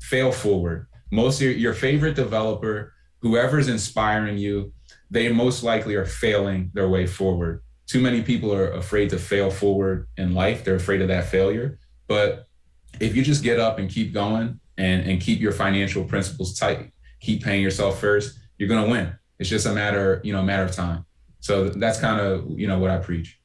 S1: fail forward. Most of your favorite developer, whoever's inspiring you, they most likely are failing their way forward. Too many people are afraid to fail forward in life. They're afraid of that failure. But if you just get up and keep going and keep your financial principles tight, keep paying yourself first, you're going to win. It's just a matter of time. So that's kind of, what I preach.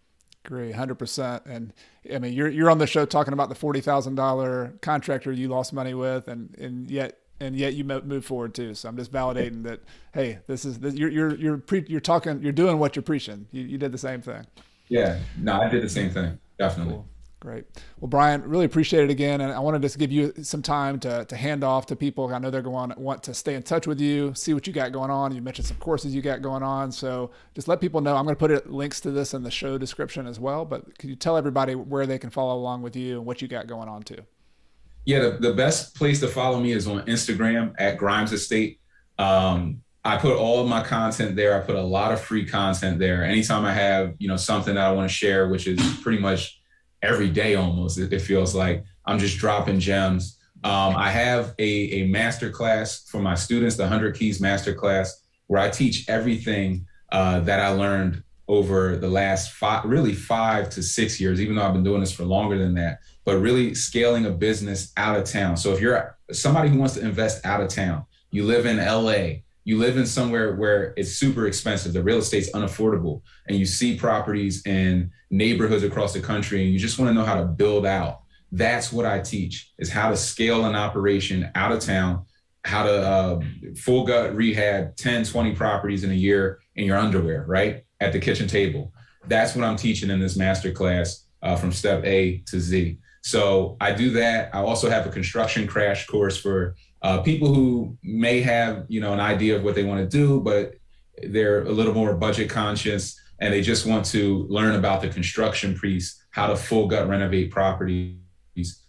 S2: Agree, 100%. And I mean, you're on the show talking about the $40,000 contractor you lost money with, and yet you move forward too. So I'm just validating that, hey, you're doing what you're preaching. You did the same thing.
S1: Yeah, no, I did the same thing. Definitely.
S2: Cool. Great. Well, Brian, really appreciate it again. And I wanted to just give you some time to hand off to people. I know they're going to want to stay in touch with you, see what you got going on. You mentioned some courses you got going on. So just let people know. I'm going to put links to this in the show description as well. But could you tell everybody where they can follow along with you and what you got going on too?
S1: Yeah, the best place to follow me is on Instagram at Grimes Estate. I put all of my content there. I put a lot of free content there. Anytime I have, something that I want to share, which is pretty much every day almost, it feels like I'm just dropping gems. I have a masterclass for my students, the 100 Keys Masterclass, where I teach everything that I learned over the last 5 to 6 years, even though I've been doing this for longer than that, but really scaling a business out of town. So if you're somebody who wants to invest out of town, you live in LA, you live in somewhere where it's super expensive, the real estate's unaffordable, and you see properties in neighborhoods across the country, and you just want to know how to build out. That's what I teach, is how to scale an operation out of town, how to full gut rehab 10, 20 properties in a year in your underwear, right? at the kitchen table. That's what I'm teaching in this masterclass from step A to Z. So I do that. I also have a construction crash course for people who may have, an idea of what they want to do, but they're a little more budget conscious and they just want to learn about the construction piece, how to full gut renovate properties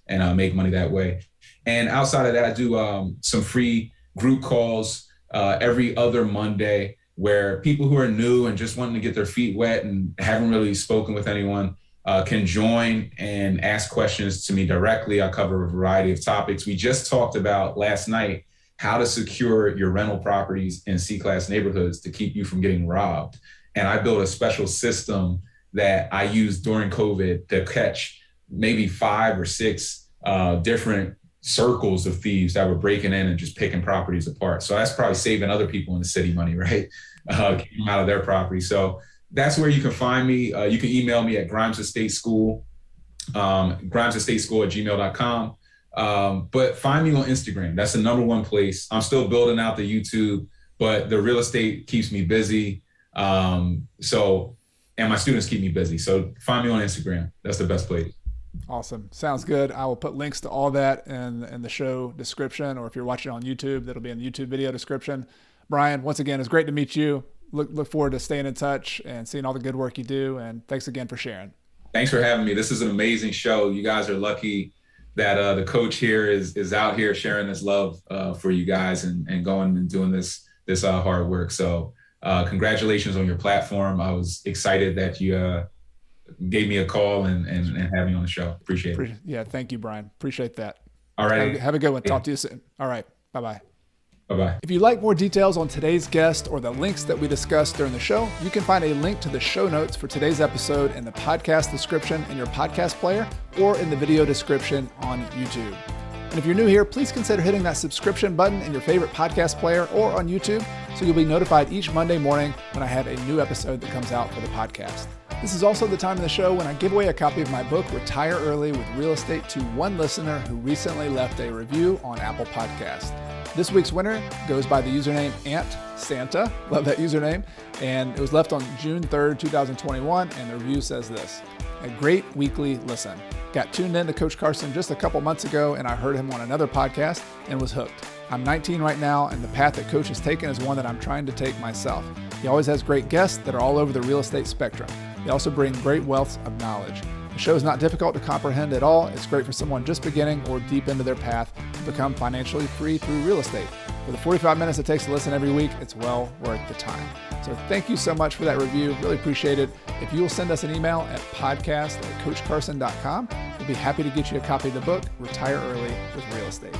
S1: and make money that way. And outside of that, I do some free group calls every other Monday where people who are new and just wanting to get their feet wet and haven't really spoken with anyone can join and ask questions to me directly. I cover a variety of topics. We just talked about last night how to secure your rental properties in C-class neighborhoods to keep you from getting robbed. And I built a special system that I used during COVID to catch maybe 5 or 6 different circles of thieves that were breaking in and just picking properties apart. So that's probably saving other people in the city money, right? Getting them out of their property. So that's where you can find me. You can email me at grimesestateschool, grimesestateschool@gmail.com. But find me on Instagram. That's the #1 place. I'm still building out the YouTube, but the real estate keeps me busy. And my students keep me busy. So find me on Instagram. That's the best place.
S2: Awesome. Sounds good. I will put links to all that in the show description, or if you're watching on YouTube, that'll be in the YouTube video description. Brian, once again, it's great to meet you. Look forward to staying in touch and seeing all the good work you do. And thanks again for sharing.
S1: Thanks for having me. This is an amazing show. You guys are lucky that the coach here is out here sharing this love for you guys and going and doing this hard work. So congratulations on your platform. I was excited that you gave me a call and have me on the show. Appreciate it.
S2: Yeah. Thank you, Brian. Appreciate that.
S1: All right.
S2: Have a good one. Talk to you soon. All right. Bye-bye.
S1: Bye-bye.
S2: If you'd like more details on today's guest or the links that we discussed during the show, you can find a link to the show notes for today's episode in the podcast description in your podcast player or in the video description on YouTube. And if you're new here, please consider hitting that subscription button in your favorite podcast player or on YouTube so you'll be notified each Monday morning when I have a new episode that comes out for the podcast. This is also the time in the show when I give away a copy of my book, Retire Early with Real Estate, to one listener who recently left a review on Apple Podcasts. This week's winner goes by the username Aunt Santa. Love that username. And it was left on June 3rd, 2021. And the review says this: a great weekly listen. Got tuned in to Coach Carson just a couple months ago, and I heard him on another podcast and was hooked. I'm 19 right now, and the path that Coach has taken is one that I'm trying to take myself. He always has great guests that are all over the real estate spectrum. They also bring great wealth of knowledge. The show is not difficult to comprehend at all. It's great for someone just beginning or deep into their path to become financially free through real estate. For the 45 minutes it takes to listen every week, it's well worth the time. So thank you so much for that review. Really appreciate it. If you will send us an email at podcast@coachcarson.com, we'll be happy to get you a copy of the book, Retire Early with Real Estate.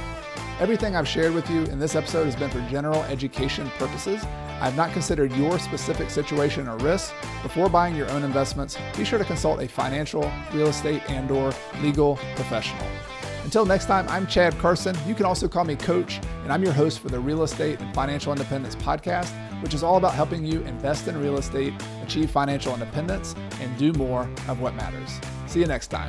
S2: Everything I've shared with you in this episode has been for general education purposes. I have not considered your specific situation or risk. Before buying your own investments, be sure to consult a financial, real estate, and/or legal professional. Until next time, I'm Chad Carson. You can also call me Coach, and I'm your host for the Real Estate and Financial Independence podcast, which is all about helping you invest in real estate, achieve financial independence, and do more of what matters. See you next time.